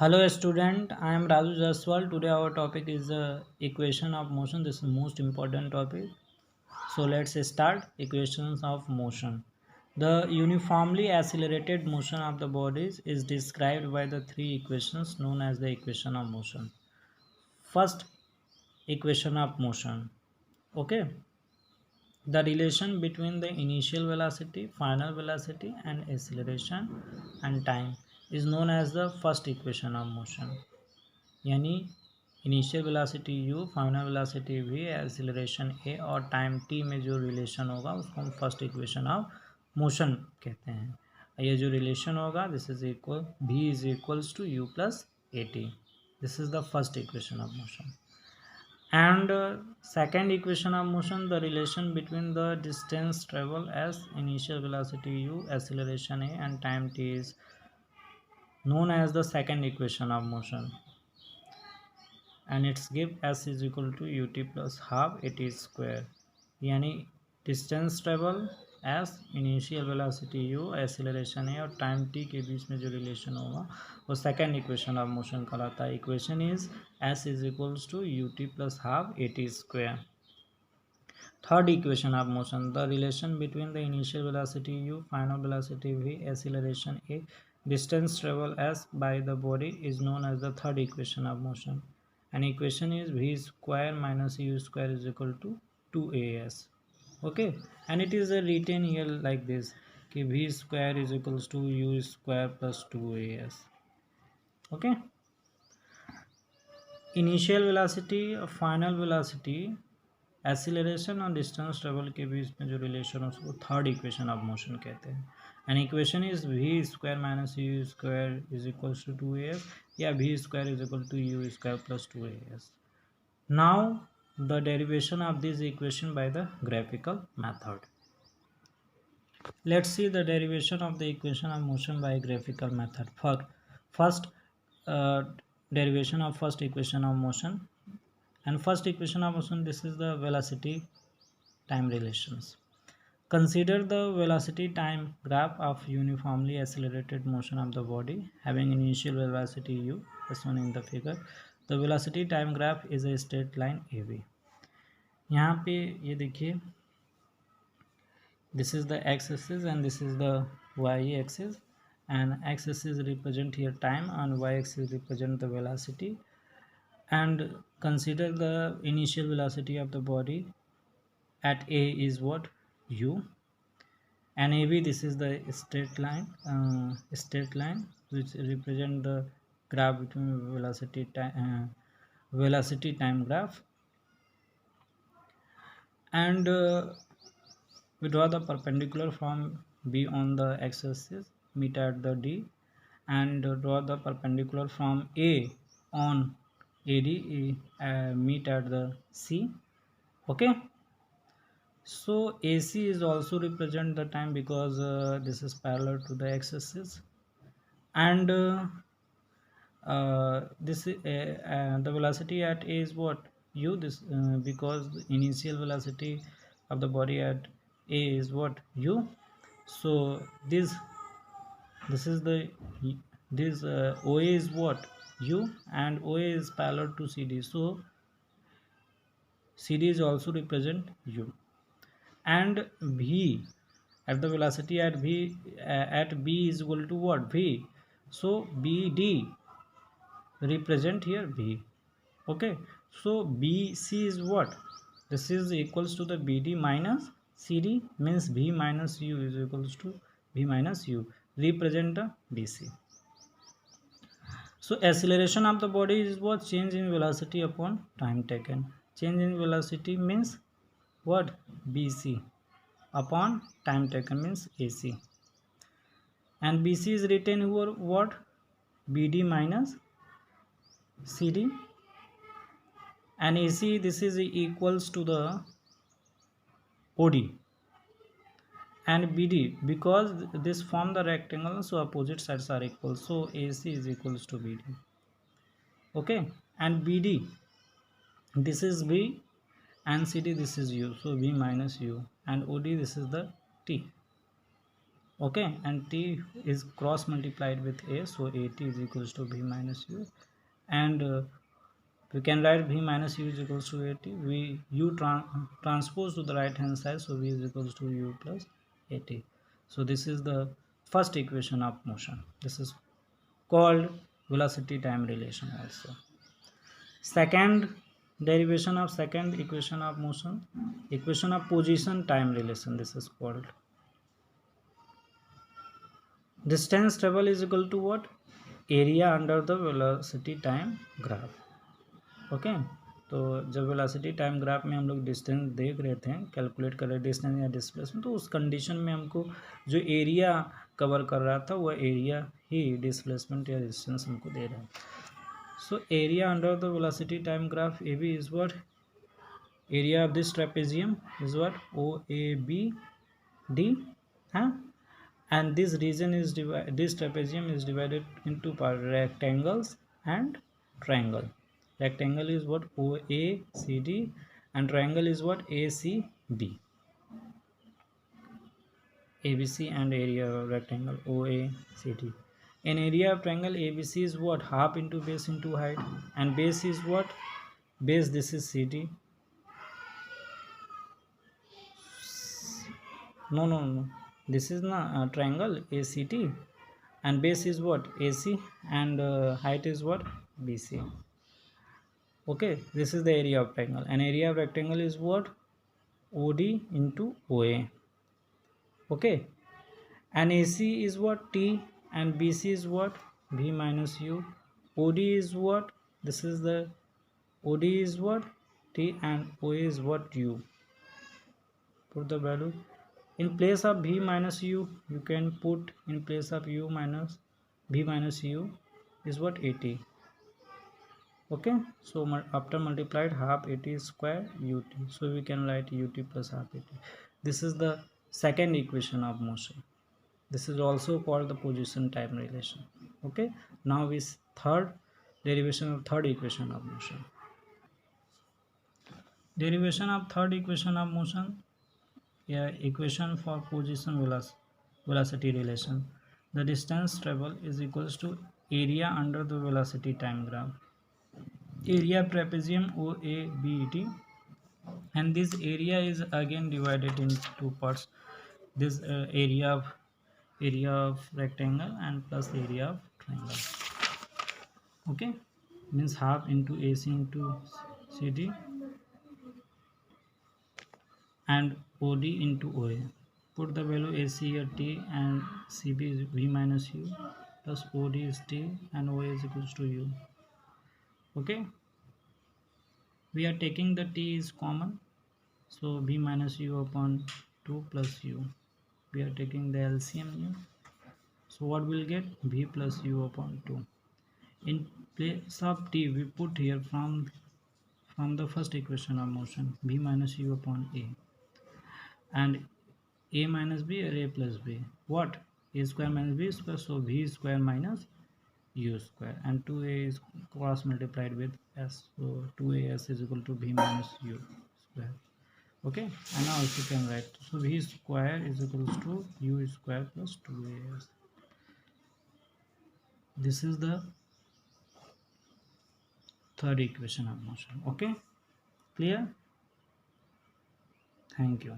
Hello student, I am Raju Jaswal. Today our topic is equation of motion. This is most important topic. So let's start equations of motion. The uniformly accelerated motion of the bodies is described by the three equations known as the equation of motion. First equation of motion. Okay. The relation between the initial velocity, final velocity and acceleration and time is known as the first equation of motion. यानी initial velocity u, final velocity v, acceleration a और time t में जो relation होगा उसको हम first equation of motion कहते हैं। ये जो रिलेशन होगा this is equal v is equals to u plus A T. This is the first equation of motion. And second equation of motion, the relation between the distance travel as initial velocity u, acceleration a and time t is known as the second equation of motion, and it's give s is equal to ut plus half at square। यानी distance travel S, initial velocity u, acceleration है और time t के बीच में जो relation होगा वो second equation of motion कहलाता है। Equation is s is equals to ut plus half A T square. Third equation of motion, the relation between the initial velocity u, final velocity v, acceleration a, distance travel s by the body is known as the third equation of motion, and equation is v square minus u square is equal to 2as। okay, and it is written here like this कि v square is equals to u square plus 2as। okay, initial velocity और final velocity, acceleration और distance travel के बीच में जो relation है उसको third equation of motion कहते हैं। And equation is v square minus u square is equals to 2as या v square is equal to u square plus 2as। Now the derivation of this equation by the graphical method. Let's see the derivation of the equation of motion by graphical method. First derivation of first equation of motion, and first equation of motion, this is the velocity time relations. Consider the velocity time graph of uniformly accelerated motion of the body having initial velocity u as shown in the figure. The velocity time graph is a straight line AB। यहाँ पे ये देखिए this is the x-axis and this is the y-axis, and x-axis represent here time and y-axis represent the velocity। and consider the initial velocity of the body at a is what u, and AB this is the straight line which represent the graph between velocity time graph, and we draw the perpendicular from B on the x-axis meet at the D, and draw the perpendicular from A on AD meet at the C। okay, so AC is also represent the time because this is parallel to the x-axis, and this the velocity at A is what u, this because the initial velocity of the body at A is what u, so this is the this OA is what u, and OA is parallel to CD, so CD is also represent u, and V at the velocity at V at B is equal to what V, so BD represent here V। okay, so BC is what, this is equals to the BD minus CD, means V minus U is equals to V minus U, represent the BC। so acceleration of the body is what, change in velocity upon time taken। change in velocity means what, BC upon time taken means AC, and BC is written here what, BD minus CD, and AC this is equals to the OD, and BD because this form the rectangle, so opposite sides are equal, so AC is equals to BD। okay, and BD this is V and CD this is U, so V minus U, and OD this is the T। okay, and t is cross multiplied with a, so at is equals to b minus u, and we can write v minus u is equals to at. We u transpose to the right hand side, so v is equals to u plus at. So this is the first equation of motion. This is called velocity time relation also. Second derivation of second equation of motion, equation of position time relation. This is called distance travel is equal to what? Area under the velocity time graph. Okay, तो जब velocity time graph में हम लोग distance देख रहे थे, calculate कर रहे डिस्टेंस या डिस्प्लेसमेंट, तो उस कंडीशन में हमको जो एरिया कवर कर रहा था वह एरिया ही डिस्प्लेसमेंट या डिस्टेंस हमको दे रहा है. So area under the velocity time graph A B is what? Area of this trapezium is what? O A B D. हाँ, and this region is this trapezium is divided into part rectangles and triangle. Rectangle is what? OACD, and triangle is what? ACB. ABC and area of rectangle OACD. In area of triangle ABC is what? Half into base into height, and base is what? Base, this is CD. No. This is not triangle ACT, and base is what? AC, and height is what? BC. Okay, this is the area of triangle, and area of rectangle is what? OD into OA. Okay, and AC is what? T, and BC is what? B minus U. OD is what? This is the OD is what? T, and OA is what? U. Put the value in place of V minus U. You can put in place of U minus V minus U is what? 80. Okay, so after multiplied half 80 square ut, so we can write ut plus half 80. This is the second equation of motion. This is also called the position time relation. Okay, now is third derivation of third equation of motion. Derivation of third equation of motion, yeah, equation for position velocity relation. The distance travel is equals to area under the velocity time graph. Area of trapezium OABET, and this area is again divided into two parts. This area of rectangle and plus area of triangle. Okay, means half into AC into CD and OD into OA. Put the value AC here T, and CB is V minus U, plus OD is T, and OA is equals to U. Okay, we are taking the T is common, so V minus U upon 2 plus U. We are taking the LCM here, so what we'll get? V plus U upon 2. In place of T, we put here from the first equation of motion, V minus U upon A, and A minus B or A plus B. What? A square minus B square, so V square minus U square, and 2A is cross multiplied with S, so 2AS is equal to V minus U square. Okay, and now also can write, so V square is equals to U square plus 2AS. This is the third equation of motion. Okay, clear? Thank you.